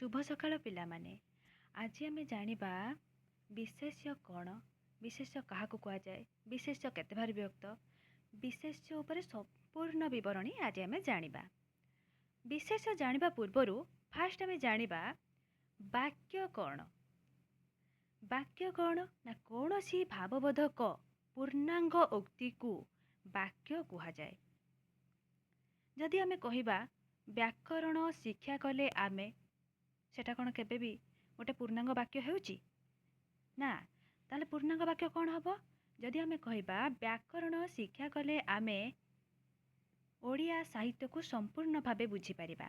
शुभ सकाळ पिलामाने। आज आम जानिबा विशेष्य कौन, विशेष्य क्या कहुए, विशेष्य केते भार विभक्त, विशेष्य उपरे संपूर्ण विवरणी आज आम जानिबा। विशेष्य जानिबा पूर्वरु फास्ट आम जानिबा वाक्य कौन। वाक्य कौन ना कौनसी भावबोधक पूर्णांग उक्ति को वाक्य कुहाଯାଏ। जदि आम कहिबा व्याकरण शिक्षा कले आमे, सेटा कौन केबे भी गोटे पूर्णांग वाक्य हेउची ना। ताले पूर्णांग वाक्य कौन हबो? जदि आमे कहिबा व्याकरण शिक्षा कले आमे ओडिया साहित्य को संपूर्ण भावे बुझी परिबा।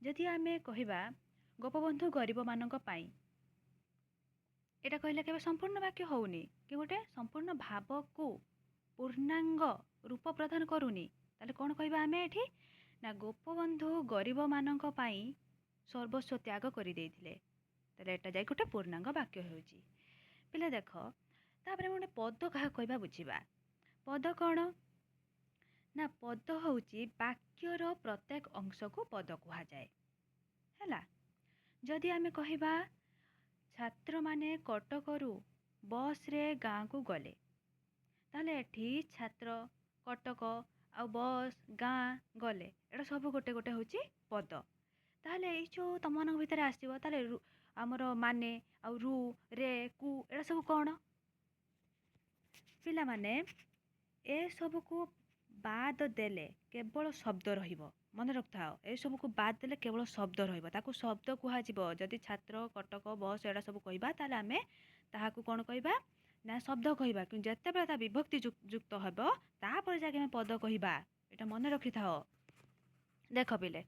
जदि आमे कहिबा गोपबंधु गरीब मानक पाई, एटा कहले केबे संपूर्ण वाक्य होउनी कि गोटे संपूर्ण भाव को पूर्णांग रूप प्रदान करूनी। ताले कौन कहिबा आमे एठी ना गोपबंधु गरीब मानक पाई सर्वस्व त्याग करि देइथिले। ताले एटा जाई गोटे पूर्णांग वाक्य हेउची। पिले देख तापरे गोटे पद कहा कहबा बुझिबा। पद कौन ना पद होउची वाक्यर प्रत्येक अंश को पद कुहा जाए। हैला, जदि आमे कहिबा छात्र माने कटकरू बस रे गाँ को गले, ताले एठी छात्र कटक आ बस गाँ गले एटा सब गोटे गोटे होउची पद। ताले ए जो तम मन भितर आसीबो ताले हमर माने आ रु रे कु एटा सब कौन पिला माने ए सब को बाद देले केवल शब्द रहिबो। मन रखथाओ, ए सब को बाद देले केवल शब्द रहिबो, ताकू शब्द कुहा जिवो। जदि छात्र कटक बस एटा सब कहिबा ताले आमे ताहाकू कोन कहिबा ना शब्द कहिबा। कि जत्ते बेला ता विभक्ति युक्त हबो तापर जाके हम पद कहिबा। एटा मन रखिथाओ। देख पिले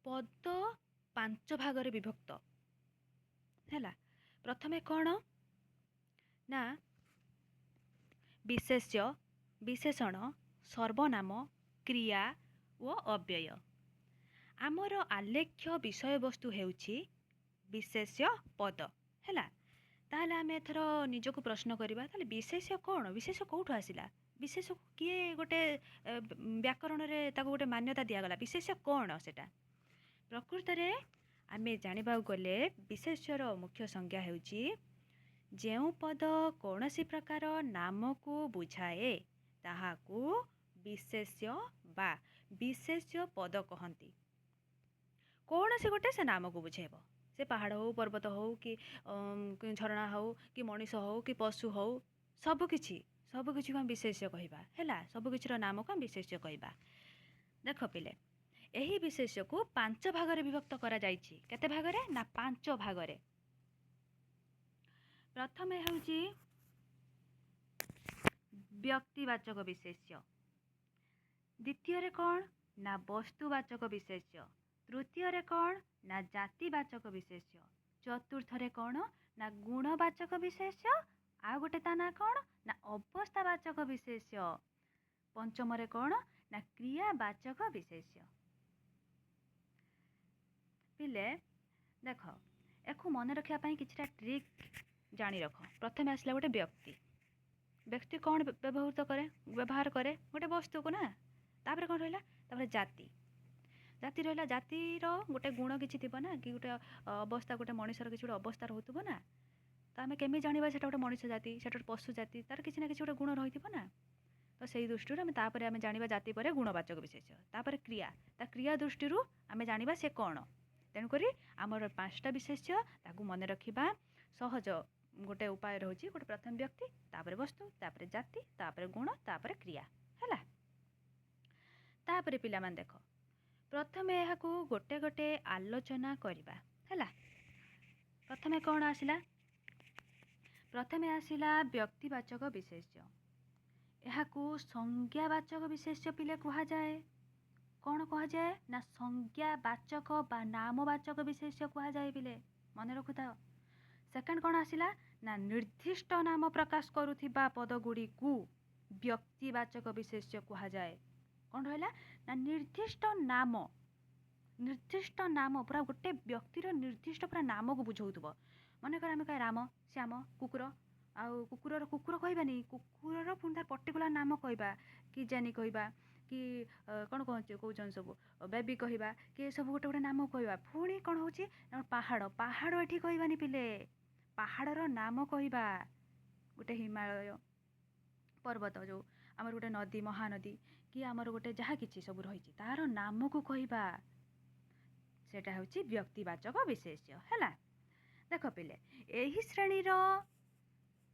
पद 5 भागरे विभक्त हैला। प्रथमे कौन ना विशेष्य, विशेषण, सर्वनाम, क्रिया व अव्यय। आमर आलेख्य विषय वस्तु हेउची विशेष्य पद हैला। ताहले आमे एथर निजको प्रश्न करिबा, ताहले विशेष्य कौन, विशेष्य कोठु आसिला, विशेष्य किए गोटे व्याकरण रे ताको गोटे मान्यता दिया गला। विशेष्य कौन सेटा प्रकृत रे आमे जानिबा गले विशेष्यर मुख्य संज्ञा हेउची जेउ पद कौनसी प्रकार नाम को बुझाए ताहाकू विशेष्य बा विशेष्य पद कहंती। कौनसी गोटे से नाम को बुझेबो, से पहाड़ हो, पर्वत हो, कि झरणा हो, कि मनीष हो, कि पशु हो, सब किछि को हम विशेष्य कहिबा हैला। सब किछिर नाम को हम विशेष्य कहिबा। देख पिले एही विशेष्य को 5 भागरे विभक्त करा जाइछि। केते भागरे ना 5 भागरे। प्रथमे हेउची व्यक्तिवाचक विशेष्य, द्वितीय रे कौन ना वस्तुवाचक विशेष्य, तृतीय रे कौन ना जातिवाचक विशेष्य, चतुर्थ रे कौन ना गुणवाचक विशेष्य, आ गोटे ता ना कौन ना अवस्थावाचक विशेष्य, पंचम रे कौन ना क्रियावाचक विशेष्य। पिले देख एकु मन रखिया पई किछटा ट्रिक जानी रख। प्रथमे आसला गोटे व्यक्ति, व्यक्ति कौन व्यवहार करे गोटे वस्तु को ना। तापर कौन रहिला, तापर जाति, जाति रहिला, जातिर गोटे गुण किछि थिबो ना, कि गोटे अवस्था गोटे मनुष्यर किछि गोटे अवस्था रहउतबो ना। त आमे केमि जानिबा सेटा गोटे मनुष्य जाति, सेटा गोटे पशु जाति, तार किछि ना किछि गोटे गुण रहिथिबो ना। तो सेही दृष्टि आमे तापर आमे जानिबा जाति परे गुणवाचक विशेष्य, तापर क्रिया, ता क्रिया दृष्टि आमे जानिबा से कौन। तेणु करी आमर 5टा विशेष्य ताकू मन रखिबा सहज गोटे उपाय रहउची। गोटे प्रथम व्यक्ति, तापर वस्तु, तापर जाति, तापर गुण, तापर क्रिया हैला। तापर पिला मान देख प्रथमे एहाकू गोटे गोटे आलोचना करिबा हैला। प्रथमे कौन आसिला, प्रथमे आसिला व्यक्तिवाचक विशेष्य। एहाकू संज्ञावाचक विशेष्य पिले कुहा जाए। कौन कहा जाए ना संज्ञावाचक बा नामवाचक विशेष्य कुहा जाए पिले, मन रखुता। सेकंड कौन आसिला ना निर्दिष्ट नाम प्रकाश करुथिबा पदगुड़ी को व्यक्तिवाचक विशेष्य कुहा जाए। कौन रहला ना निर्दिष्ट नाम, निर्दिष्ट नाम पूरा गोटे व्यक्तिर निर्दिष्ट पूरा नाम को बुझाउथबो। मन कर आमे कह राम, श्याम, कुकुर, आ कुकुर कुकुर कहबानी, कुकुर पुणी तार पर्टिकुलर नाम कहबा, कि जानी कहबा कि କ'ଣ କହୁଛନ୍ତି ସବୁ ବେବି କହିବା କି ସବୁ ଗୋଟେ ଗୋଟେ ନାମ କହିବା। ପୁଣି କ'ଣ ହେଉଛି ନା ପାହାଡ଼ ଏଠି କହିବାନି ପିଲେ, ପାହାଡ଼ର ନାମ କହିବା। ଗୋଟେ ହିମାଳୟ ପର୍ବତ, ଯେଉଁ ଆମର ଗୋଟେ ନଦୀ ମହାନଦୀ କି ଆମର ଗୋଟେ ଯାହା କିଛି ସବୁ ରହିଛି ତାର ନାମକୁ କହିବା। ସେଇଟା ହେଉଛି ବ୍ୟକ୍ତିବାଚକ ବିଶେଷ୍ୟ ହେଲା। ଦେଖ ପିଲେ, ଏହି ଶ୍ରେଣୀର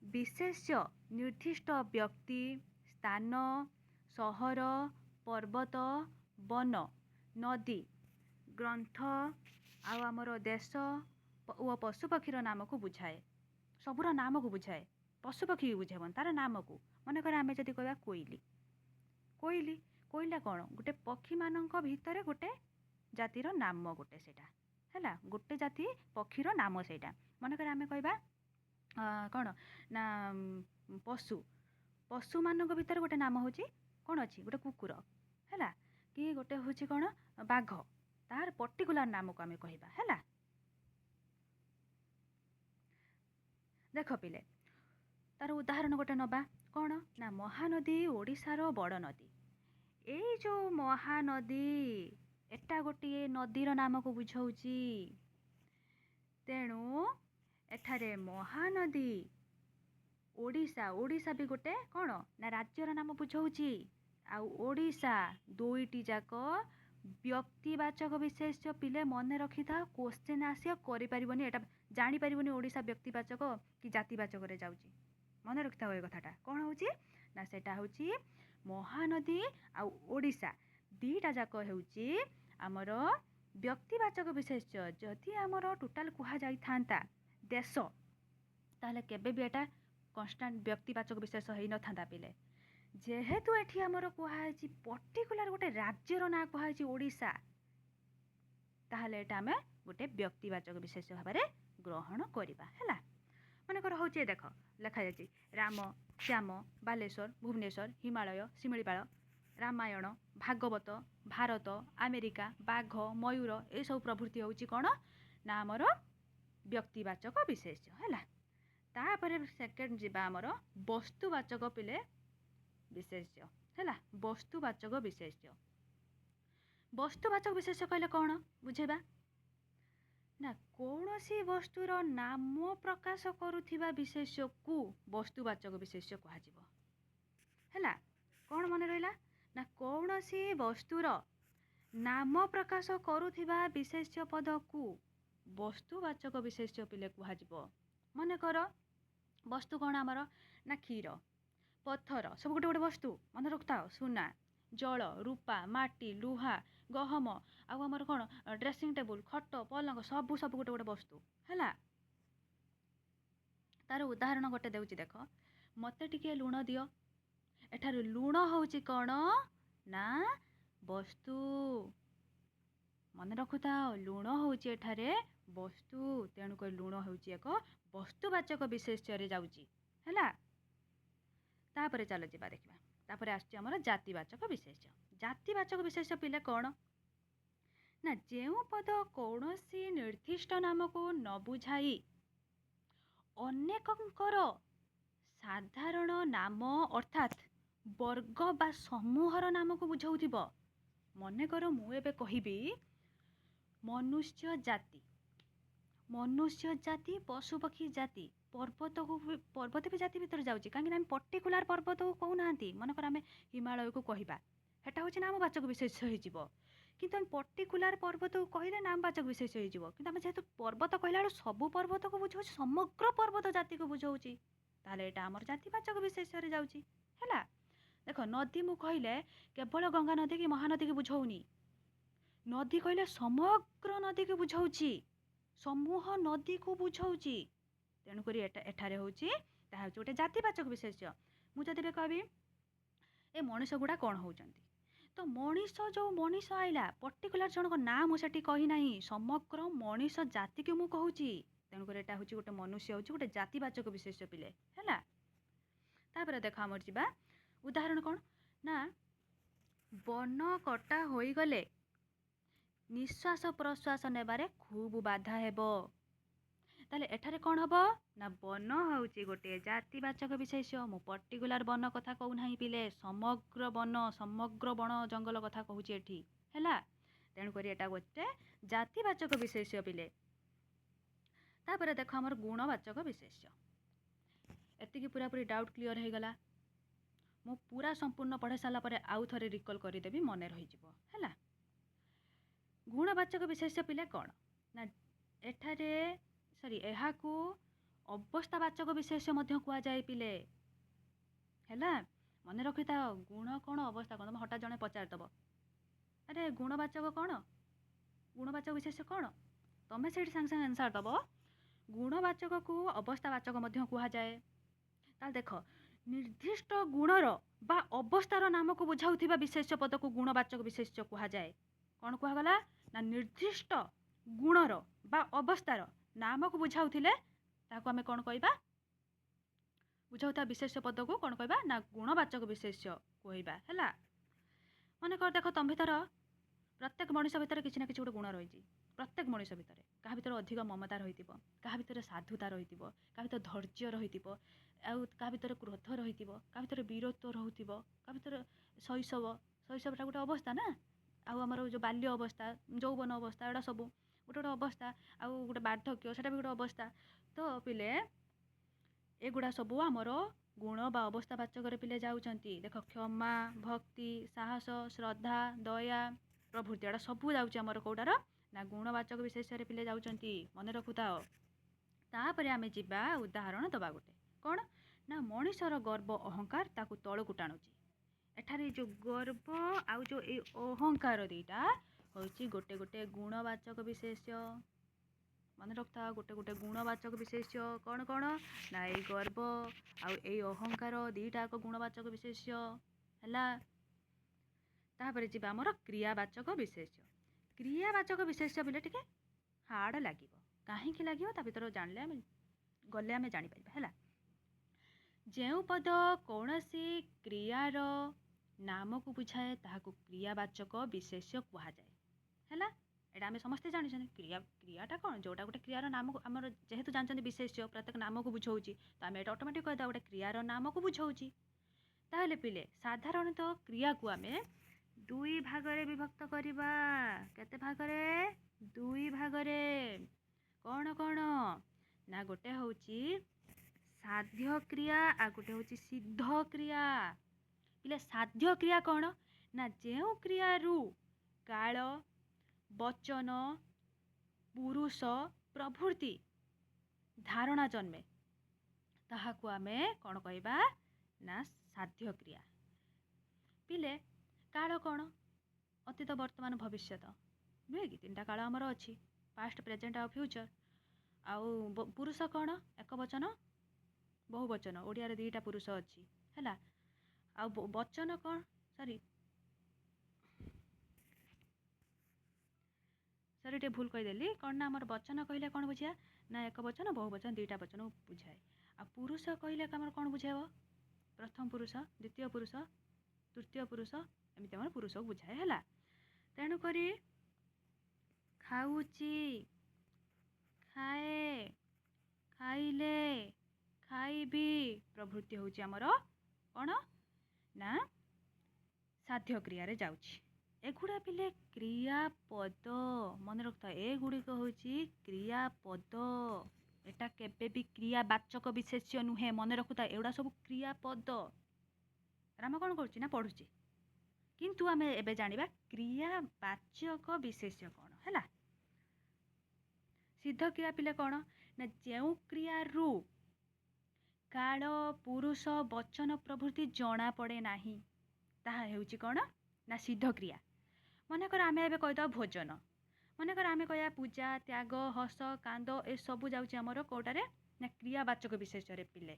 ବିଶେଷ୍ୟ ନିର୍ଦ୍ଦିଷ୍ଟ ବ୍ୟକ୍ତି, ସ୍ଥାନ, ସହର, ପର୍ବତ, ବନ, ନଦୀ, ଗ୍ରନ୍ଥ ଆଉ ଆମର ଦେଶ ଓ ପଶୁପକ୍ଷୀର ନାମକୁ ବୁଝାଏ। ସବୁର ନାମକୁ ବୁଝାଏ, ପଶୁପକ୍ଷୀ ବୁଝାଇବନି, ତାର ନାମକୁ। ମନେକର ଆମେ ଯଦି କହିବା କୋଇଲିଟା କ'ଣ ଗୋଟେ ପକ୍ଷୀମାନଙ୍କ ଭିତରେ ଗୋଟେ ଜାତିର ନାମ, ଗୋଟେ ସେଇଟା ହେଲା, ଗୋଟେ ଜାତି ପକ୍ଷୀର ନାମ ସେଇଟା। ମନେକର ଆମେ କହିବା କ'ଣ ନା ପଶୁମାନଙ୍କ ଭିତରେ ଗୋଟେ ନାମ ହେଉଛି କ'ଣ ଅଛି, ଗୋଟେ କୁକୁର ହେଲା, କି ଗୋଟେ ହେଉଛି କ'ଣ ବାଘ, ତାର ପର୍ଟିକୁଲାର ନାମକୁ ଆମେ କହିବା ହେଲା। ଦେଖ ପିଲେ, ତାର ଉଦାହରଣ ଗୋଟେ ନେବା, କ'ଣ ନା ମହାନଦୀ ଓଡ଼ିଶାର ବଡ଼ ନଦୀ। ଏଇ ଯେଉଁ ମହାନଦୀ, ଏଟା ଗୋଟିଏ ନଦୀର ନାମକୁ ବୁଝାଉଛି। ତେଣୁ ଏଠାରେ ମହାନଦୀ ଓଡ଼ିଶା ବି ଗୋଟେ କ'ଣ ନା ରାଜ୍ୟର ନାମ ବୁଝାଉଛି। ଆଉ ଓଡ଼ିଶା ଦୁଇଟି ଯାକ ବ୍ୟକ୍ତିବାଚକ ବିଶେଷ୍ୟ। ପିଲେ ମନେ ରଖିଥାଅ, କ୍ୱେଶ୍ଚିନ୍ ଆସିବ, କରିପାରିବନି ଏଟା, ଜାଣିପାରିବନି ଓଡ଼ିଶା ବ୍ୟକ୍ତିବାଚକ କି ଜାତିବାଚକରେ ଯାଉଛି। ମନେ ରଖିଥାଅ ଏ କଥାଟା। କ'ଣ ହେଉଛି ନା ସେଟା ହେଉଛି ମହାନଦୀ ଆଉ ଓଡ଼ିଶା ଦୁଇଟା ଯାକ ହେଉଛି ଆମର ବ୍ୟକ୍ତିବାଚକ ବିଶେଷ୍ୟ। ଯଦି ଆମର ଟୋଟାଲ କୁହାଯାଇଥାନ୍ତା ଦେଶ, ତାହେଲେ କେବେ ବି ଏଟା କନଷ୍ଟାଣ୍ଟ ବ୍ୟକ୍ତିବାଚକ ବିଶେଷ ହେଇନଥାନ୍ତା ପିଲେ। ଯେହେତୁ ଏଠି ଆମର କୁହାଯାଇଛି ପର୍ଟିକୁଲାର ଗୋଟେ ରାଜ୍ୟର ନାଁ କୁହାଯାଇଛି ଓଡ଼ିଶା, ତାହେଲେ ଏଟା ଆମେ ଗୋଟେ ବ୍ୟକ୍ତିବାଚକ ବିଶେଷ ଭାବରେ ଗ୍ରହଣ କରିବା ହେଲା। ମନେକର ହେଉଛି ଦେଖ ଲେଖାଯାଇଛି ରାମ, ଶ୍ୟାମ, ବାଲେଶ୍ୱର, ଭୁବନେଶ୍ୱର, ହିମାଳୟ, ଶିମିଳିପାଳ, ରାମାୟଣ, ଭାଗବତ, ଭାରତ, ଆମେରିକା, ବାଘ, ମୟୂର, ଏସବୁ ପ୍ରଭୃତି ହେଉଛି କ'ଣ ନା ଆମର ବ୍ୟକ୍ତିବାଚକ ବିଶେଷ୍ୟ ହେଲା। ତାପରେ ସେକେଣ୍ଡ ଯିବା ଆମର ବସ୍ତୁବାଚକ ପିଲେ ବିଶେଷ୍ୟ ହେଲା। ବସ୍ତୁବାଚକ ବିଶେଷ୍ୟ, ବସ୍ତୁବାଚକ ବିଶେଷ୍ୟ କହିଲେ କ'ଣ ବୁଝେଇବା ନା କୌଣସି ବସ୍ତୁର ନାମ ପ୍ରକାଶ କରୁଥିବା ବିଶେଷ୍ୟକୁ ବସ୍ତୁବାଚକ ବିଶେଷ୍ୟ କୁହାଯିବ ହେଲା। କ'ଣ ମନେ ରହିଲା ନା କୌଣସି ବସ୍ତୁର ନାମ ପ୍ରକାଶ କରୁଥିବା ବିଶେଷ୍ୟ ପଦକୁ ବସ୍ତୁବାଚକ ବିଶେଷ୍ୟ ପିଲେ କୁହାଯିବ। ମନେକର ବସ୍ତୁ କ'ଣ ଆମର ନା କ୍ଷୀର, ପଥର, ସବୁ ଗୋଟେ ଗୋଟେ ବସ୍ତୁ। ମନେ ରଖିଥାଅ, ସୁନା, ଜଳ, ରୂପା, ମାଟି, ଲୁହା, ଗହମ, ଆଉ ଆମର କ'ଣ ଡ୍ରେସିଂ ଟେବୁଲ, ଖଟ, ପଲଙ୍କ, ସବୁ ଗୋଟେ ଗୋଟେ ବସ୍ତୁ ହେଲା। ତାର ଉଦାହରଣ ଗୋଟେ ଦେଉଛି ଦେଖ, ମୋତେ ଟିକେ ଲୁଣ ଦିଅ। ଏଠାରୁ ଲୁଣ ହେଉଛି କ'ଣ ନା ବସ୍ତୁ। ମନେ ରଖୁଥାଅ, ଲୁଣ ହେଉଛି ଏଠାରେ ବସ୍ତୁ, ତେଣୁକରି ଲୁଣ ହେଉଛି ଏକ ବସ୍ତୁବାଚକ ବିଶେଷ୍ୟରେ ଯାଉଛି ହେଲା। ତାପରେ ଚାଲ ଯିବା ଦେଖିବା, ତାପରେ ଆସୁଛି ଆମର ଜାତିବାଚକ ବିଶେଷ୍ୟ। ଜାତିବାଚକ ବିଶେଷ୍ୟ ପିଲେ କ'ଣ ନା ଯେଉଁ ପଦ କୌଣସି ନିର୍ଦ୍ଦିଷ୍ଟ ନାମକୁ ନ ବୁଝାଇ ଅନେକଙ୍କର ସାଧାରଣ ନାମ ଅର୍ଥାତ୍ ବର୍ଗ ବା ସମୂହର ନାମକୁ ବୁଝାଉଥିବ। ମନେକର ମୁଁ ଏବେ କହିବି ମନୁଷ୍ୟ ଜାତି, ପଶୁପକ୍ଷୀ ଜାତି, ପର୍ବତ ବି ଜାତି ଭିତରେ ଯାଉଛି, କାହିଁକିନା ଆମେ ପର୍ଟିକୁଲାର ପର୍ବତକୁ କହୁନାହାନ୍ତି। ମନେକର ଆମେ ହିମାଳୟକୁ କହିବା, ସେଟା ହେଉଛି ନାମବାଚକ ବିଶେଷ୍ୟ ହେଇଯିବ। କିନ୍ତୁ ଆମେ ପର୍ଟିକୁଲାର ପର୍ବତକୁ କହିଲେ ନାମବାଚକ ବିଶେଷ୍ୟ ହେଇଯିବ। କିନ୍ତୁ ଆମେ ଯେହେତୁ ପର୍ବତ କହିଲା ବେଳୁ ସବୁ ପର୍ବତକୁ ବୁଝାଉଛି, ସମଗ୍ର ପର୍ବତ ଜାତିକୁ ବୁଝାଉଛି, ତାହେଲେ ଏଇଟା ଆମର ଜାତିବାଚକ ବିଶେଷ୍ୟରେ ଯାଉଛି ହେଲା। ଦେଖ ନଦୀ ମୁଁ କହିଲେ କେବଳ ଗଙ୍ଗା ନଦୀ କି ମହାନଦୀକି ବୁଝାଉନି। ନଦୀ କହିଲେ ସମଗ୍ର ନଦୀକୁ ବୁଝାଉଛି, ସମୂହ ନଦୀକୁ ବୁଝାଉଛି। ତେଣୁକରି ଏଠାରେ ହେଉଛି ତାହା ହେଉଛି ଗୋଟେ ଜାତିବାଚକ ବିଶେଷ୍ୟ। ମୁଁ ଯଦି ଏବେ କହିବି ଏ ମଣିଷ ଗୁଡ଼ା କ'ଣ ହେଉଛନ୍ତି, ତ ଯେଉଁ ମଣିଷ ଆଇଲା ପର୍ଟିକୁଲାର ଜଣଙ୍କ ନାଁ ମୁଁ ସେଠି କହି ନାହିଁ, ସମଗ୍ର ମଣିଷ ଜାତିକୁ ମୁଁ କହୁଛି। ତେଣୁକରି ଏଟା ହେଉଛି ଗୋଟେ ମନୁଷ୍ୟ ହେଉଛି ଗୋଟେ ଜାତିବାଚକ ବିଶେଷ୍ୟ ପିଲେ ହେଲା। ତାପରେ ଦେଖ ଆମର ଯିବା ଉଦାହରଣ କ'ଣ ନା ବନ କଟା ହୋଇଗଲେ ନିଶ୍ୱାସ ପ୍ରଶ୍ୱାସ ନେବାରେ ଖୁବ୍ ବାଧା ହେବ। ତାହେଲେ ଏଠାରେ କ'ଣ ହେବ ନା ବନ ହେଉଛି ଗୋଟିଏ ଜାତିବାଚକ ବିଶେଷ୍ୟ। ମୁଁ ପର୍ଟିକୁଲାର ବନ କଥା କହୁନାହିଁ ପିଲେ, ସମଗ୍ର ବନ ସମଗ୍ର ବଣ ଜଙ୍ଗଲ କଥା କହୁଛି ଏଠି ହେଲା। ତେଣୁକରି ଏଇଟା ଗୋଟେ ଜାତିବାଚକ ବିଶେଷ୍ୟ ପିଲେ। ତାପରେ ଦେଖ ଆମର ଗୁଣବାଚକ ବିଶେଷ୍ୟ। ଏତିକି ପୁରାପୁରି ଡାଉଟ୍ କ୍ଲିଅର ହେଇଗଲା। ମୁଁ ପୁରା ସମ୍ପୂର୍ଣ୍ଣ ପଢ଼ାଇ ସାରିଲା ପରେ ଆଉ ଥରେ ରିକଲ୍ କରିଦେବି, ମନେ ରହିଯିବ ହେଲା। ଗୁଣବାଚକ ବିଶେଷ୍ୟ ପିଲେ କ'ଣ ନା ଏଠାରେ ଏହାକୁ ଅବସ୍ଥାବାଚକ ବିଶେଷ୍ୟ ମଧ୍ୟ କୁହାଯାଏ ପିଲେ ହେଲା। ମନେ ରଖିଥାଅ ଗୁଣ କ'ଣ ଅବସ୍ଥା କ'ଣ। ତମେ ହଠାତ୍ ଜଣେ ପଚାରିଦେବ ଆରେ ଗୁଣବାଚକ କ'ଣ, ଗୁଣବାଚକ ବିଶେଷ୍ୟ କ'ଣ, ତମେ ସେଇଠି ସାଙ୍ଗେ ସାଙ୍ଗେ ଆନ୍ସର ଦେବ ଗୁଣବାଚକକୁ ଅବସ୍ଥାବାଚକ ମଧ୍ୟ କୁହାଯାଏ। ତାହେଲେ ଦେଖ ନିର୍ଦ୍ଦିଷ୍ଟ ଗୁଣର ବା ଅବସ୍ଥାର ନାମକୁ ବୁଝାଉଥିବା ବିଶେଷ୍ୟ ପଦକୁ ଗୁଣବାଚକ ବିଶେଷ୍ୟ କୁହାଯାଏ। କ'ଣ କୁହାଗଲା ନା ନିର୍ଦ୍ଦିଷ୍ଟ ଗୁଣର ବା ଅବସ୍ଥାର ନାମକୁ ବୁଝାଉଥିଲେ ତାହାକୁ ଆମେ କ'ଣ କହିବା, ବୁଝାଉଥିବା ବିଶେଷ୍ୟ ପଦକୁ କ'ଣ କହିବା ନା ଗୁଣବାଚକ ବିଶେଷ୍ୟ କହିବା ହେଲା। ମନେକର ଦେଖ ତମ ଭିତର ପ୍ରତ୍ୟେକ ମଣିଷ ଭିତରେ କିଛି ନା କିଛି ଗୋଟେ ଗୁଣ ରହିଛି। ପ୍ରତ୍ୟେକ ମଣିଷ ଭିତରେ କାହା ଭିତରେ ଅଧିକ ମମତା ରହିଥିବ, କାହା ଭିତରେ ସାଧୁତା ରହିଥିବ, କାହା ଭିତରେ ଧୈର୍ଯ୍ୟ ରହିଥିବ, ଆଉ କାହା ଭିତରେ କ୍ରୋଧ ରହିଥିବ, କାହା ଭିତରେ ବୀରତ୍ୱ ରହୁଥିବ, କାହା ଭିତରେ ଶୈଶବଟା ଗୋଟେ ଅବସ୍ଥା ନା, ଆଉ ଆମର ଯେଉଁ ବାଲ୍ୟ ଅବସ୍ଥା, ଯୌବନ ଅବସ୍ଥା, ଏଗୁଡ଼ା ସବୁ ଗୋଟେ ଗୋଟେ ଅବସ୍ଥା, ଆଉ ଗୋଟେ ବାର୍ଦ୍ଧକ୍ୟ ସେଇଟା ବି ଗୋଟେ ଅବସ୍ଥା। ତ ପିଲେ ଏଗୁଡ଼ା ସବୁ ଆମର ଗୁଣ ବା ଅବସ୍ଥାବାଚକରେ ପିଲେ ଯାଉଛନ୍ତି। ଦେଖ କ୍ଷମା, ଭକ୍ତି, ସାହସ, ଶ୍ରଦ୍ଧା, ଦୟା ପ୍ରଭୃତି ଏଗୁଡ଼ା ସବୁ ଯାଉଛି ଆମର କେଉଁଟାର ନା ଗୁଣବାଚକ ବିଶେଷ୍ୟରେ ପିଲେ ଯାଉଛନ୍ତି, ମନେ ରଖୁଥାଅ। ତାପରେ ଆମେ ଯିବା ଉଦାହରଣ ଦେବା ଗୋଟେ କ'ଣ ନା ମଣିଷର ଗର୍ବ ଅହଙ୍କାର ତାକୁ ତଳକୁ ଟାଣୁଛି। ଏଠାରେ ଯେଉଁ ଗର୍ବ ଆଉ ଯେଉଁ ଏଇ ଅହଙ୍କାର ଦୁଇଟା ହେଉଛି ଗୋଟେ ଗୋଟେ ଗୁଣବାଚକ ବିଶେଷ୍ୟ। ମନେ ରଖୁଥାଅ ଗୋଟେ ଗୋଟେ ଗୁଣବାଚକ ବିଶେଷ୍ୟ କ'ଣ କ'ଣ ନା ଏଇ ଗର୍ବ ଆଉ ଏଇ ଅହଙ୍କାର ଦୁଇଟା ଏକ ଗୁଣବାଚକ ବିଶେଷ୍ୟ ହେଲା। ତାପରେ ଯିବା ଆମର କ୍ରିୟାବାଚକ ବିଶେଷ୍ୟ। କ୍ରିୟାବାଚକ ବିଶେଷ୍ୟ ବୋଲେ ଟିକେ ହାର୍ଡ଼ ଲାଗିବ। କାହିଁକି ଲାଗିବ ତା ଭିତରେ ଜାଣିଲେ ଆମେ ଗଲେ ଆମେ ଜାଣିପାରିବା ହେଲା। ଯେଉଁ ପଦ କୌଣସି କ୍ରିୟାର ନାମକୁ ବୁଝାଏ ତାହାକୁ କ୍ରିୟାବାଚକ ବିଶେଷ୍ୟ କୁହାଯାଏ ହେଲା। ଏଇଟା ଆମେ ସମସ୍ତେ ଜାଣିଛନ୍ତି। କ୍ରିୟାଟା କ'ଣ ଯେଉଁଟା ଗୋଟେ କ୍ରିୟାର ନାମକୁ ଆମର ଯେହେତୁ ଜାଣିଛନ୍ତି ବିଶେଷ୍ୟ ପ୍ରତ୍ୟେକ ନାମକୁ ବୁଝାଉଛି, ତ ଆମେ ଏଇଟା ଅଟୋମେଟିକ୍ କହିଦେବା ଗୋଟେ କ୍ରିୟାର ନାମକୁ ବୁଝାଉଛି। ତାହେଲେ ପିଲେ ସାଧାରଣତଃ କ୍ରିୟାକୁ ଆମେ ଦୁଇ ଭାଗରେ ବିଭକ୍ତ କରିବା। କେତେ ଭାଗରେ? ଦୁଇ ଭାଗରେ। କ'ଣ କ'ଣ ନା ଗୋଟେ ହେଉଛି ସାଧ୍ୟ କ୍ରିୟା ଆଉ ଗୋଟେ ହେଉଛି ସିଦ୍ଧ କ୍ରିୟା। ପିଲେ ସାଧ୍ୟ କ୍ରିୟା କ'ଣ ନା ଯେଉଁ କ୍ରିୟାରୁ କାଳ, ବଚନ, ପୁରୁଷ ପ୍ରଭୃତି ଧାରଣା ଜନ୍ମେ ତାହାକୁ ଆମେ କ'ଣ କହିବା ନା ସାଧ୍ୟ କ୍ରିୟା। ପିଲେ କାଳ କ'ଣ ଅତୀତ, ବର୍ତ୍ତମାନ, ଭବିଷ୍ୟତ ନୁହେଁ କି? ତିନିଟା କାଳ ଆମର ଅଛି, ପାଷ୍ଟ, ପ୍ରେଜେଣ୍ଟ ଆଉ ଫ୍ୟୁଚର। ଆଉ ପୁରୁଷ କ'ଣ ଏକବଚନ ବହୁବଚନ, ଓଡ଼ିଆରେ ଦୁଇଟା ପୁରୁଷ ଅଛି ହେଲା। ଆଉ ବଚନ କ'ଣ ସରି ଟିକେ ଭୁଲ କହିଦେଲି। କ'ଣ ନା ଆମର ବଚନ କହିଲେ କ'ଣ ବୁଝିବା ନା ଏକବଚନ ବହୁବଚନ ଦୁଇଟା ବଚନ ବୁଝାଏ। ଆଉ ପୁରୁଷ କହିଲେ ଆମର କ'ଣ ବୁଝାଇବ? ପ୍ରଥମ ପୁରୁଷ, ଦ୍ୱିତୀୟ ପୁରୁଷ, ତୃତୀୟ ପୁରୁଷ, ଏମିତି ଆମର ପୁରୁଷକୁ ବୁଝାଏ ହେଲା। ତେଣୁକରି ଖାଉଛି, ଖାଏ, ଖାଇଲେ, ଖାଇବି ପ୍ରଭୃତି ହେଉଛି ଆମର କ'ଣ ନା ସାଧ୍ୟ କ୍ରିୟାରେ ଯାଉଛି। ଏଗୁଡ଼ା ପିଲେ କ୍ରିୟାପଦ, ମନେ ରଖୁଥାଏ ଏଗୁଡ଼ିକ ହେଉଛି କ୍ରିୟାପଦ। ଏଟା କେବେ ବି କ୍ରିୟାବାଚକ ବିଶେଷ୍ୟ ନୁହେଁ, ମନେ ରଖୁଥାଏ ଏଗୁଡ଼ା ସବୁ କ୍ରିୟାପଦ। ଆମେ କ'ଣ କରୁଛି ନା ପଢ଼ୁଛି, କିନ୍ତୁ ଆମେ ଏବେ ଜାଣିବା କ୍ରିୟାବାଚକ ବିଶେଷ୍ୟ କ'ଣ ହେଲା। ସିଦ୍ଧ କ୍ରିୟା ପିଲେ କ'ଣ ନା ଯେଉଁ କ୍ରିୟାରୁ କାଳ, ପୁରୁଷ, ବଚନ ପ୍ରଭୃତି ଜଣାପଡ଼େ ନାହିଁ ତାହା ହେଉଛି କ'ଣ ନା ସିଦ୍ଧ କ୍ରିୟା। ମନେକର ଆମେ ଏବେ କହିଦେବା ଭୋଜନ, ମନେକର ଆମେ କହିବା ପୂଜା, ତ୍ୟାଗ, ହସ, କାନ୍ଦ ଏସବୁ ଯାଉଛି ଆମର କେଉଁଟାରେ ନା କ୍ରିୟାବାଚକ ବିଶେଷ୍ୟରେ ପିଲେ।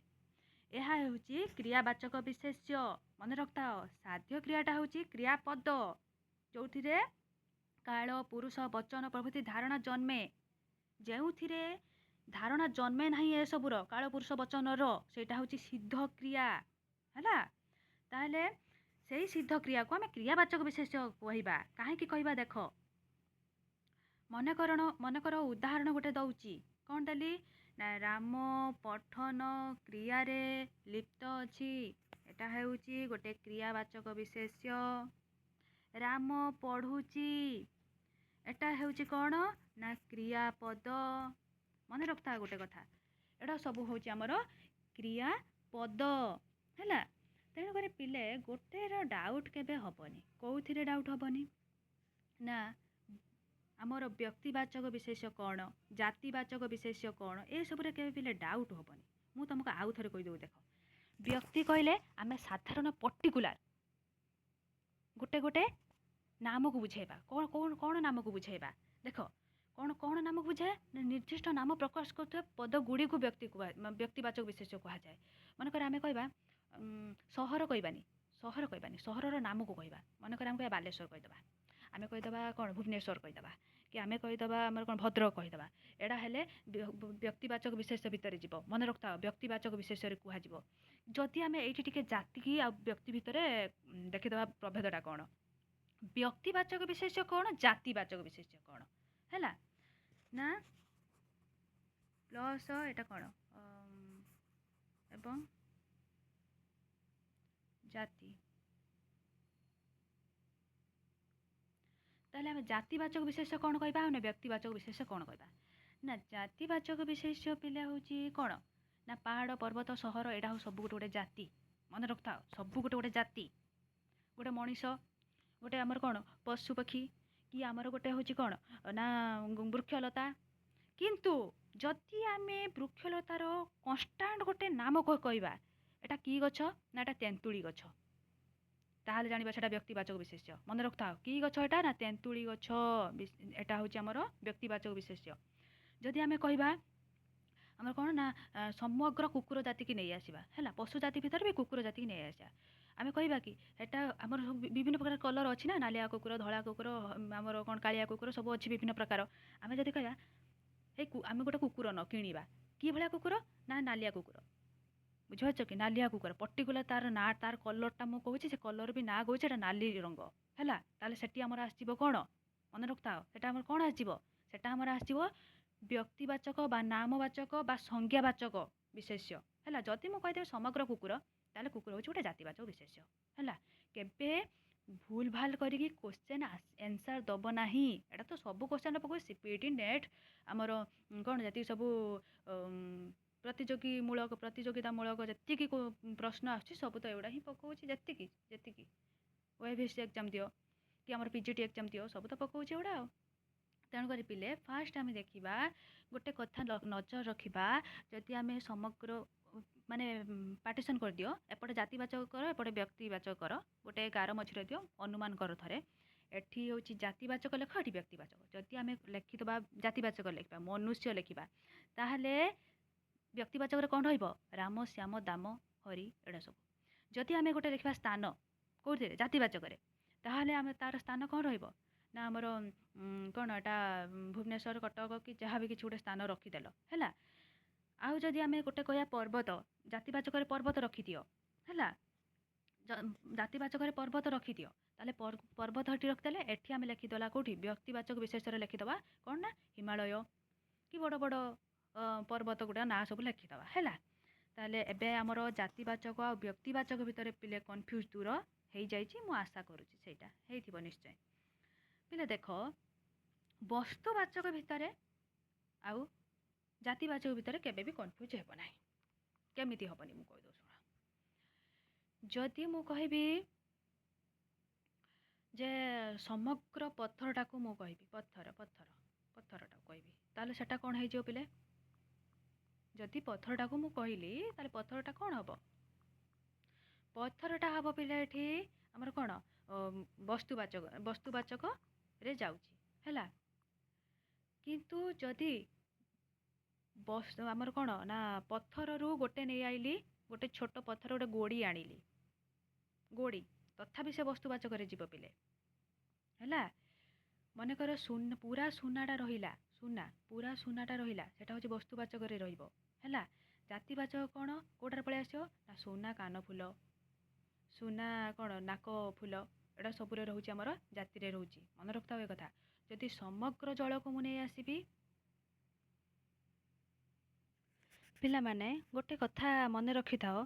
ଏହା ହେଉଛି କ୍ରିୟାବାଚକ ବିଶେଷ୍ୟ, ମନେ ରଖିଥାଅ। ସାଧ୍ୟ କ୍ରିୟାଟା ହେଉଛି କ୍ରିୟାପଦ ଯେଉଁଥିରେ କାଳ, ପୁରୁଷ, ବଚନ ପ୍ରଭୃତି ଧାରଣା ଜନ୍ମେ। ଯେଉଁଥିରେ ଧାରଣା ଜନ୍ମେ ନାହିଁ ଏସବୁର କାଳ, ପୁରୁଷ, ବଚନର, ସେଇଟା ହେଉଛି ସିଦ୍ଧ କ୍ରିୟା ହେଲା। ତାହେଲେ ସେଇ ସିଦ୍ଧ କ୍ରିୟାକୁ ଆମେ କ୍ରିୟାବାଚକ ବିଶେଷ୍ୟ କହିବା। କାହିଁକି କହିବା ଦେଖ, ମନେକର ଉଦାହରଣ ଗୋଟେ ଦେଉଛି। କ'ଣ ଦେଲି ନା ରାମ ପଠନ କ୍ରିୟାରେ ଲିପ୍ତ ଅଛି। ଏଟା ହେଉଛି ଗୋଟେ କ୍ରିୟାବାଚକ ବିଶେଷ୍ୟ। ରାମ ପଢ଼ୁଛି, ଏଟା ହେଉଛି କ'ଣ ନା କ୍ରିୟାପଦ। ମନେ ରଖିଥା ଗୋଟେ କଥା, ଏଟା ସବୁ ହେଉଛି ଆମର କ୍ରିୟାପଦ ହେଲା। ତେଣୁକରି ପିଲେ ଗୋଟେର ଡାଉଟ୍ କେବେ ହେବନି। କେଉଁଥିରେ ଡାଉଟ୍ ହେବନି ନା ଆମର ବ୍ୟକ୍ତିବାଚକ ବିଶେଷ୍ୟ କ'ଣ, ଜାତିବାଚକ ବିଶେଷ୍ୟ କ'ଣ, ଏସବୁରେ କେବେ ପିଲେ ଡାଉଟ୍ ହେବନି। ମୁଁ ତୁମକୁ ଆଉ ଥରେ କହିଦେଉଛି ଦେଖ। ବ୍ୟକ୍ତି କହିଲେ ଆମେ ସାଧାରଣ ପର୍ଟିକୁଲାର ଗୋଟେ ଗୋଟେ ନାମକୁ ବୁଝେଇବା। କ'ଣ କ'ଣ କ'ଣ ନାମକୁ ବୁଝେଇବା ଦେଖ, କ'ଣ କ'ଣ ନାମକୁ ବୁଝାଏ ନା ନିର୍ଦ୍ଦିଷ୍ଟ ନାମ ପ୍ରକାଶ କରୁଥିବା ପଦ ଗୁଡ଼ିକୁ ବ୍ୟକ୍ତିବାଚକ ବିଶେଷ୍ୟ କୁହାଯାଏ। ମନେକର ଆମେ କହିବା ସହର କହିବାନି, ସହରର ନାମକୁ କହିବା। ମନେକର ଆମେ କହିବା ବାଲେଶ୍ୱର କହିଦେବା, ଆମେ କହିଦେବା କ'ଣ ଭୁବନେଶ୍ୱର କହିଦେବା, କି ଆମେ କହିଦେବା ଆମର କ'ଣ ଭଦ୍ରକ କହିଦେବା। ଏଇଟା ହେଲେ ବ୍ୟକ୍ତିବାଚକ ବିଶେଷ୍ୟ ଭିତରେ ଯିବ। ମନେ ରଖିଥାଅ, ବ୍ୟକ୍ତିବାଚକ ବିଶେଷ୍ୟରେ କୁହାଯିବ। ଯଦି ଆମେ ଏଇଠି ଟିକେ ଜାତି ଆଉ ବ୍ୟକ୍ତି ଭିତରେ ଦେଖିଦେବା ପ୍ରଭେଦଟା କ'ଣ, ବ୍ୟକ୍ତିବାଚକ ବିଶେଷ୍ୟ କ'ଣ, ଜାତିବାଚକ ବିଶେଷ୍ୟ କ'ଣ ହେଲା ନା ପ୍ଲସ୍ ଏଇଟା କ'ଣ ଏବଂ ଜାତି। ତାହେଲେ ଆମେ ଜାତିବାଚକ ବିଶେଷ୍ୟ କ'ଣ କହିବା ଆଉ ବ୍ୟକ୍ତିବାଚକ ବିଶେଷ୍ୟ କ'ଣ କହିବା ନା ଜାତିବାଚକ ବିଶେଷ୍ୟ ପିଲା ହେଉଛି କ'ଣ ନା ପାହାଡ଼ ପର୍ବତ ସହର, ଏଇଟା ହଉ ସବୁ ଗୋଟେ ଗୋଟେ ଜାତି। ମନେ ରଖିଥାଅ, ସବୁ ଗୋଟେ ଗୋଟେ ଜାତି। ଗୋଟେ ମଣିଷ, ଗୋଟେ ଆମର କ'ଣ ପଶୁପକ୍ଷୀ, କି ଆମର ଗୋଟେ ହେଉଛି କ'ଣ ନା ବୃକ୍ଷଲତା। କିନ୍ତୁ ଯଦି ଆମେ ବୃକ୍ଷଲତାର କନଷ୍ଟାଣ୍ଟ ଗୋଟେ ନାମ କହିବା, ଏଟା କି ଗଛ ନା ଏଟା ତେନ୍ତୁଳି ଗଛ, ତାହେଲେ ଜାଣିବା ସେଟା ବ୍ୟକ୍ତିବାଚକ ବିଶେଷ୍ୟ। ମନେ ରଖିଥାଅ, କି ଗଛ ଏଟା ନା ତେନ୍ତୁଳି ଗଛ, ଏଟା ହେଉଛି ଆମର ବ୍ୟକ୍ତିବାଚକ ବିଶେଷ୍ୟ। ଯଦି ଆମେ କହିବା ଆମର କ'ଣ ନା ସମଗ୍ର କୁକୁର ଜାତିକି ନେଇ ଆସିବା ହେଲା, ପଶୁ ଜାତି ଭିତରେ ବି କୁକୁର ଜାତିକି ନେଇ ଆସିବା। ଆମେ କହିବା କି ଏଟା ଆମର ବିଭିନ୍ନ ପ୍ରକାର କଲର୍ ଅଛି ନା, ନାଲିଆ କୁକୁର, ଧଳା କୁକୁର, ଆମର କ'ଣ କାଳିଆ କୁକୁର, ସବୁ ଅଛି ବିଭିନ୍ନ ପ୍ରକାର। ଆମେ ଯଦି କହିବା ଆମେ ଗୋଟେ କୁକୁର କିଣିବା, କି ଭଳିଆ କୁକୁର ନା ନାଲିଆ କୁକୁର, ବୁଝିପାରୁଛ କି, ନାଲିଆ କୁକୁର ପର୍ଟିକୁଲାର ତାର ନାଁ, ତାର କଲର୍ଟା ମୁଁ କହୁଛି, ସେ କଲର୍ ବି ନାଁ କହୁଛି ଏଟା ନାଲି ରଙ୍ଗ ହେଲା। ତାହେଲେ ସେଠି ଆମର ଆସିଯିବ କ'ଣ, ମନେ ରଖିଥାଅ, ସେଟା ଆମର କ'ଣ ଆସିଯିବ, ସେଟା ଆମର ଆସିଯିବ ବ୍ୟକ୍ତିବାଚକ ବା ନାମବାଚକ ବା ସଂଜ୍ଞାବାଚକ ବିଶେଷ୍ୟ ହେଲା। ଯଦି ମୁଁ କହିଦେବି ସମଗ୍ର କୁକୁର, ତାହେଲେ କୁକୁର ହେଉଛି ଗୋଟେ ଜାତିବାଚକ ବିଶେଷ୍ୟ ହେଲା। କେବେ ଭୁଲ ଭାଲ କରିକି କ୍ୱେଶ୍ଚନ୍ ଆନ୍ସର୍ ଦେବ ନାହିଁ। ଏଇଟା ତ ସବୁ କ୍ୱେଶ୍ଚନ୍ରେ ପକାଉଛି, ସିପିଟି ନେଟ୍ ଆମର କ'ଣ ଯେତିକି ସବୁ ପ୍ରତିଯୋଗିତାମୂଳକ ଯେତିକି ପ୍ରଶ୍ନ ଆସୁଛି ସବୁ ତ ଏଗୁଡ଼ା ହିଁ ପକାଉଛି। ଯେତିକି OAVC ଏକ୍ଜାମ୍ ଦିଅ କି ଆମର PGT ଏକ୍ଜାମ୍ ଦିଅ, ସବୁ ତ ପକାଉଛି ଏଗୁଡ଼ା ଆଉ। ତେଣୁକରି ପିଲେ ଫାଷ୍ଟ ଆମେ ଦେଖିବା ଗୋଟେ କଥା ନଜର ରଖିବା, ଯଦି ଆମେ ସମଗ୍ର ମାନେ ପାର୍ଟିସନ୍ କରିଦିଅ, ଏପଟେ ଜାତିବାଚକ କର, ଏପଟେ ବ୍ୟକ୍ତିବାଚକ କର, ଗୋଟେ ଗାର ମଝିରେ ଦିଅ, ଅନୁମାନ କର ଥରେ। ଏଠି ହେଉଛି ଜାତିବାଚକ ଲେଖ, ଏଠି ବ୍ୟକ୍ତିବାଚକ। ଯଦି ଆମେ ଲେଖିଦେବା ଜାତିବାଚକ ଲେଖିବା, ମନୁଷ୍ୟ ଲେଖିବା, ତାହେଲେ ବ୍ୟକ୍ତିବାଚକରେ କ'ଣ ରହିବ, ରାମ ଶ୍ୟାମ ଦାମ ହରି, ଏଗୁଡ଼ା ସବୁ। ଯଦି ଆମେ ଗୋଟେ ଲେଖିବା ସ୍ଥାନ କେଉଁଥିରେ, ଜାତିବାଚକରେ, ତାହେଲେ ଆମେ ତାର ସ୍ଥାନ କ'ଣ ରହିବ ନା ଆମର କ'ଣ ଏଟା ଭୁବନେଶ୍ୱର, କଟକ କି ଯାହା ବି କିଛି ଗୋଟେ ସ୍ଥାନ ରଖିଦେଲ ହେଲା। ଆଉ ଯଦି ଆମେ ଗୋଟେ କହିବା ପର୍ବତ, ଜାତିବାଚକରେ ପର୍ବତ ରଖିଦିଅ ହେଲା, ଜାତିବାଚକରେ ପର୍ବତ ରଖିଦିଅ, ତାହେଲେ ପର୍ବତ ଏଠି ରଖିଦେଲେ, ଏଠି ଆମେ ଲେଖିଦେଲା କେଉଁଠି ବ୍ୟକ୍ତିବାଚକ ବିଶେଷରେ ଲେଖିଦେବା କ'ଣ ନା ହିମାଳୟ କି ବଡ଼ ବଡ଼ ପର୍ବତ ଗୁଡ଼ା ନାଁ ସବୁ ଲେଖିଦେବା ହେଲା। ତାହେଲେ ଏବେ ଆମର ଜାତିବାଚକ ଆଉ ବ୍ୟକ୍ତିବାଚକ ଭିତରେ ପିଲେ କନଫ୍ୟୁଜ୍ ଦୂର ହେଇଯାଇଛି, ମୁଁ ଆଶା କରୁଛି ସେଇଟା ହେଇଥିବ ନିଶ୍ଚୟ। ପିଲେ ଦେଖ, ବସ୍ତୁବାଚକ ଭିତରେ ଆଉ ଜାତିବାଚକ ଭିତରେ କେବେ ବି କନଫ୍ୟୁଜ୍ ହେବ ନାହିଁ। କେମିତି ହେବନି ମୁଁ କହିଦେଉଛି ଶୁଣ। ଯଦି ମୁଁ କହିବି ଯେ ସମଗ୍ର ପଥରଟାକୁ ମୁଁ କହିବି, ପଥରଟାକୁ କହିବି, ତାହେଲେ ସେଟା କ'ଣ ହେଇଯିବ ପିଲେ, ଯଦି ପଥରଟାକୁ ମୁଁ କହିଲି ତାହେଲେ ପଥରଟା କ'ଣ ହେବ, ପଥରଟା ହେବ ପିଲେ ଏଠି ଆମର କ'ଣ ବସ୍ତୁବାଚକରେ ଯାଉଛି ହେଲା। କିନ୍ତୁ ଯଦି ଆମର କ'ଣ ନା ପଥରରୁ ଗୋଟେ ନେଇ ଆଇଲି, ଗୋଟେ ଛୋଟ ପଥର, ଗୋଟେ ଗୋଡ଼ି ଆଣିଲି, ଗୋଡ଼ି, ତଥାପି ସେ ବସ୍ତୁବାଚକରେ ଯିବ ପିଲେ ହେଲା। ମନେକର ପୁରା ସୁନାଟା ରହିଲା, ପୁରା ସୁନାଟା ରହିଲା, ସେଟା ହେଉଛି ବସ୍ତୁବାଚକରେ ରହିବ ହେଲା। ଜାତିବାଚକ କ'ଣ କେଉଁଟାରେ ପଳେଇ ଆସିବ ନା ସୁନା କାନଫୁଲ, ସୁନା କ'ଣ ନାକ ଫୁଲ, ଏଇଟା ସବୁରେ ରହୁଛି ଆମର ଜାତିରେ ରହୁଛି। ମନେ ରଖିଥାଉ ଏ କଥା। ଯଦି ସମଗ୍ର ଜଳକୁ ମୁଁ ନେଇ ଆସିବି, ପିଲାମାନେ ଗୋଟେ କଥା ମନେ ରଖିଥାଅ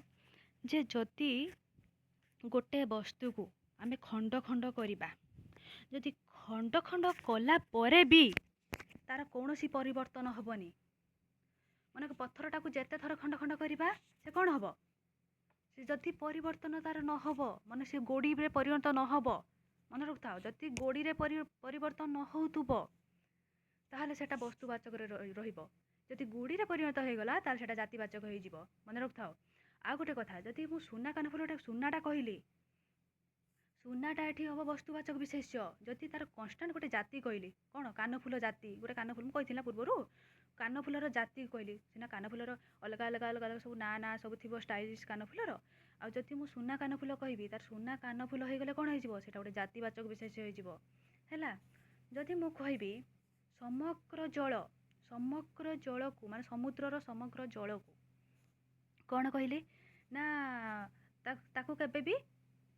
ଯେ ଯଦି ଗୋଟେ ବସ୍ତୁକୁ ଆମେ ଖଣ୍ଡ ଖଣ୍ଡ କରିବା, ଯଦି ଖଣ୍ଡ ଖଣ୍ଡ କଲା ପରେ ବି ତାର କୌଣସି ପରିବର୍ତ୍ତନ ହେବନି, ମାନେ ପଥରଟାକୁ ଯେତେ ଥର ଖଣ୍ଡ ଖଣ୍ଡ କରିବା ସେ କ'ଣ ହେବ? ସେ ଯଦି ପରିବର୍ତ୍ତନ ତାର ନ ହେବ, ମାନେ ସେ ଗୋଡ଼ିରେ ପରିଣତ ନ ହେବ, ମନେ ରଖିଥାଅ ଯଦି ଗୋଡ଼ିରେ ପରିବର୍ତ୍ତନ ନ ହେଉଥିବ ତାହେଲେ ସେଟା ବସ୍ତୁବାଚକରେ ରହିବ। ଯଦି ଗୋଡ଼ିରେ ପରିଣତ ହୋଇଗଲା ତାହେଲେ ସେଟା ଜାତିବାଚକ ହେଇଯିବ। ମନେ ରଖିଥାଅ। ଆଉ ଗୋଟେ କଥା, ଯଦି ମୁଁ ସୁନା କାନଫୁଲଟା ସୁନାଟା କହିଲି, ସୁନାଟା ଏଠି ହେବ ବସ୍ତୁବାଚକ ବିଶେଷ୍ୟ। ଯଦି ତାର କନଷ୍ଟାଣ୍ଟ ଗୋଟେ ଜାତି କହିଲି, କ'ଣ କାନଫୁଲ ଜାତି, ଗୋଟେ କାନଫୁଲ ମୁଁ କହିଥିଲି ନା ପୂର୍ବରୁ, କାନଫୁଲର ଜାତି କହିଲି ସିନା, କାନଫୁଲର ଅଲଗା ଅଲଗା ଅଲଗା ଅଲଗା ସବୁ ନାଁ ସବୁ ଥିବ ଷ୍ଟାଇଲିଶ କାନଫୁଲର। ଆଉ ଯଦି ମୁଁ ସୁନା କାନଫୁଲ କହିବି, ତାର ସୁନା କାନଫୁଲ ହେଇଗଲେ କ'ଣ ହେଇଯିବ? ସେଟା ଗୋଟେ ଜାତିବାଚକ ବିଶେଷ୍ୟ ହେଇଯିବ। ହେଲା। ଯଦି ମୁଁ କହିବି ସମଗ୍ର ଜଳକୁ, ମାନେ ସମୁଦ୍ରର ସମଗ୍ର ଜଳକୁ କ'ଣ କହିଲି ନା ତାକୁ କେବେ ବି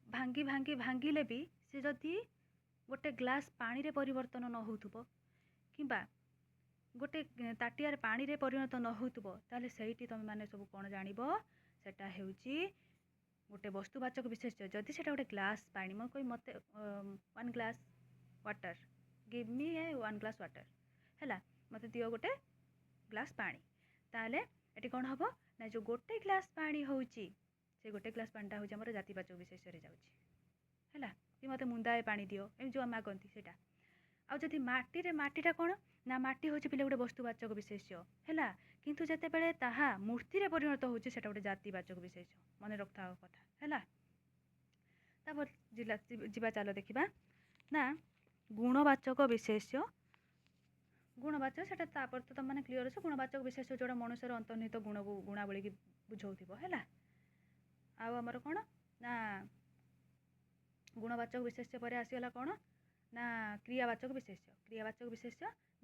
ଭାଙ୍ଗିଲେ ବି ସେ ଯଦି ଗୋଟେ ଗ୍ଲାସ୍ ପାଣିରେ ପରିବର୍ତ୍ତନ ନ ହେଉଥିବ କିମ୍ବା ଗୋଟେ ତାଟିଆରେ ପାଣିରେ ପରିଣତ ନ ହେଉଥିବ ତାହେଲେ ସେଇଠି ତୁମେମାନେ ସବୁ କ'ଣ ଜାଣିବ? ସେଟା ହେଉଛି ଗୋଟେ ବସ୍ତୁବାଚକ ବିଶେଷ୍ୟ। ଯଦି ସେଟା ଗୋଟେ ଗ୍ଲାସ୍ ପାଣି, ମୁଁ କହିବି ମୋତେ 1 ଗ୍ଲାସ୍ ୱାଟର, ଗିଭ୍ ମି ଏ 1 ଗ୍ଲାସ୍ ୱାଟର, ହେଲା, ମୋତେ ଦିଅ ଗୋଟେ ଗ୍ଲାସ୍ ପାଣି, ତାହେଲେ ଏଠି କ'ଣ ହେବ ନା ଯେଉଁ ଗୋଟେ ଗ୍ଲାସ୍ ପାଣି ହେଉଛି ସେ ଗୋଟେ ଗ୍ଲାସ୍ ପାଣିଟା ହେଉଛି ଆମର ଜାତିବାଚକ ବିଶେଷ୍ୟରେ ଯାଉଛି। ହେଲା, କି ମୋତେ ମୁନ୍ଦାଏ ପାଣି ଦିଅ, ଏମିତି ଯେଉଁ ମାଗନ୍ତି ସେଇଟା। ଆଉ ଯଦି ମାଟିଟା କ'ଣ ନା ମାଟି ହେଉଛି ପିଲା ଗୋଟେ ବସ୍ତୁବାଚକ ବିଶେଷ୍ୟ। ହେଲା, କିନ୍ତୁ ଯେତେବେଳେ ତାହା ମୂର୍ତ୍ତିରେ ପରିଣତ ହେଉଛି ସେଟା ଗୋଟେ ଜାତିବାଚକ ବିଶେଷ୍ୟ। ମନେ ରଖିଥାଅ କଥା। ହେଲା, ତାପରେ ଯିବା ଚାଲ ଦେଖିବା ନା ଗୁଣବାଚକ ବିଶେଷ୍ୟ। ଗୁଣବାଚକ ସେଟା ତାପରେ ତ ତମମାନେ କ୍ଲିୟର ଅଛ। ଗୁଣବାଚକ ବିଶେଷ୍ୟ ଯେଉଁଟା ମଣିଷର ଅନ୍ତର୍ନିହିତ ଗୁଣକୁ ଗୁଣାବଳୀକି ବୁଝାଉଥିବ। ହେଲା, ଆଉ ଆମର କ'ଣ ନା ଗୁଣବାଚକ ବିଶେଷ୍ୟ ପରେ ଆସିଗଲା କ'ଣ ନା କ୍ରିୟାବାଚକ ବିଶେଷ୍ୟ। କ୍ରିୟାବାଚକ ବିଶେଷ୍ୟ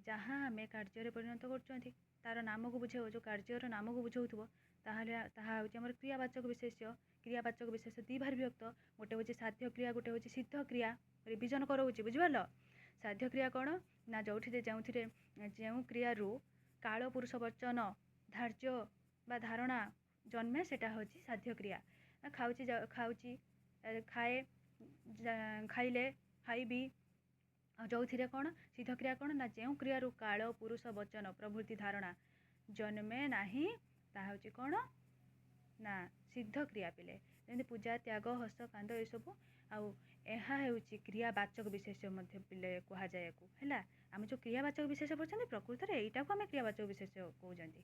ଯାହା ଆମେ କାର୍ଯ୍ୟରେ ପରିଣତ କରୁଛନ୍ତି ତାର ନାମକୁ ବୁଝାଉ, ଯେଉଁ କାର୍ଯ୍ୟର ନାମକୁ ବୁଝାଉଥିବ ତାହେଲେ ତାହା ହେଉଛି ଆମର କ୍ରିୟାବାଚକ ବିଶେଷ୍ୟ। କ୍ରିୟାବାଚକ ବିଶେଷ୍ୟ ଦୁଇ ଭାର ବିଭକ୍ତ, ଗୋଟେ ହେଉଛି ସାଧ୍ୟ କ୍ରିୟା, ଗୋଟେ ହେଉଛି ସିଦ୍ଧ କ୍ରିୟା। ରିଭିଜନ କରାଉଛି, ବୁଝିପାରିଲ? ସାଧ୍ୟ କ୍ରିୟା କ'ଣ ନା ଯେଉଁଥିରେ ଯେଉଁ କ୍ରିୟାରୁ କାଳ ପୁରୁଷ ବଚନ ଧାର୍ଯ୍ୟ ବା ଧାରଣା ଜନ୍ମେ ସେଟା ହେଉଛି ସାଧ୍ୟ କ୍ରିୟା। ଖାଉଛି, ଖାଏ, ଖାଇଲେ, ଖାଇବି। ଆଉ ଯେଉଁଥିରେ କ'ଣ ସିଦ୍ଧ କ୍ରିୟା କ'ଣ ନା ଯେଉଁ କ୍ରିୟାରୁ କାଳ ପୁରୁଷ ବଚନ ପ୍ରଭୃତି ଧାରଣା ଜନ୍ମେ ନାହିଁ ତାହା ହେଉଛି କ'ଣ ନା ସିଦ୍ଧ କ୍ରିୟା ପିଲେ। ଯେମିତି ପୂଜା, ତ୍ୟାଗ, ହସ, କାନ୍ଦ ଏସବୁ। ଆଉ ଏହା ହେଉଛି କ୍ରିୟାବାଚକ ବିଶେଷ୍ୟ ମଧ୍ୟ ପିଲେ କୁହାଯାଏ ୟାକୁ। ହେଲା, ଆମେ ଯେଉଁ କ୍ରିୟାବାଚକ ବିଶେଷ୍ୟ ପଢ଼ୁଛନ୍ତି ପ୍ରକୃତରେ ଏଇଟାକୁ ଆମେ କ୍ରିୟାବାଚକ ବିଶେଷ୍ୟ କହୁଛନ୍ତି।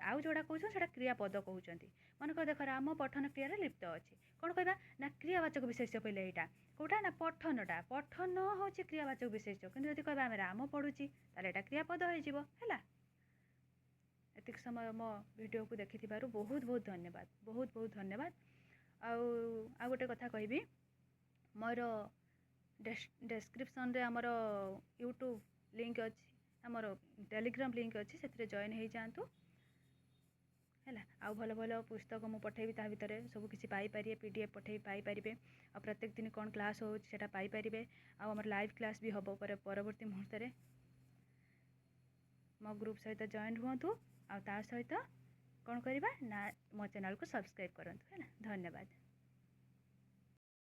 ଆଉ ଯେଉଁଟା କହୁଛନ୍ତି ସେଇଟା କ୍ରିୟାପଦ କହୁଛନ୍ତି। ମନେକର ଦେଖ, ରାମ ପଠନ କ୍ରିୟାରେ ଲିପ୍ତ ଅଛି, କ'ଣ କହିବା ନା କ୍ରିୟାବାଚକ ବିଶେଷ୍ୟ କହିଲେ ଏଇଟା କେଉଁଟା ନା ପଠନ ହେଉଛି କ୍ରିୟାବାଚକ ବିଶେଷ୍ୟ। କିନ୍ତୁ ଯଦି କହିବା ଆମେ ରାମ ପଢ଼ୁଛି ତାହେଲେ ଏଇଟା କ୍ରିୟାପଦ ହେଇଯିବ। ହେଲା, ଏତିକି ସମୟ ମୋ ଭିଡ଼ିଓକୁ ଦେଖିଥିବାରୁ ବହୁତ ବହୁତ ଧନ୍ୟବାଦ, ବହୁତ ବହୁତ ଧନ୍ୟବାଦ। ଆଉ ଗୋଟେ କଥା କହିବି, ମୋର ଡେସ୍କ୍ରିପ୍ସନରେ ଆମର ୟୁଟ୍ୟୁବ୍ ଲିଙ୍କ୍ ଅଛି, ଆମର ଟେଲିଗ୍ରାମ ଲିଙ୍କ୍ ଅଛି, ସେଥିରେ ଜଏନ୍ ହେଇଯାଆନ୍ତୁ। ହେଲା, ଆଉ ଭଲ ଭଲ ପୁସ୍ତକ ମୁଁ ପଠାଇବି, ତା ଭିତରେ ସବୁ କିଛି ପାଇପାରିବେ, PDF ପାଇପାରିବେ। ଆଉ ପ୍ରତ୍ୟେକ ଦିନ କ'ଣ କ୍ଲାସ୍ ହେଉଛି ସେଇଟା ପାଇପାରିବେ। ଆଉ ଆମର ଲାଇଭ୍ କ୍ଲାସ୍ ବି ହେବ ପରବର୍ତ୍ତୀ ମୁହୂର୍ତ୍ତରେ। ମୋ ଗ୍ରୁପ୍ ସହିତ ଜଏନ୍ ହୁଅନ୍ତୁ। ଆଉ ତା ସହିତ କ'ଣ କରିବା ନା ମୋ ଚ୍ୟାନେଲକୁ ସବସ୍କ୍ରାଇବ୍ କରନ୍ତୁ। ହେଲା, ଧନ୍ୟବାଦ।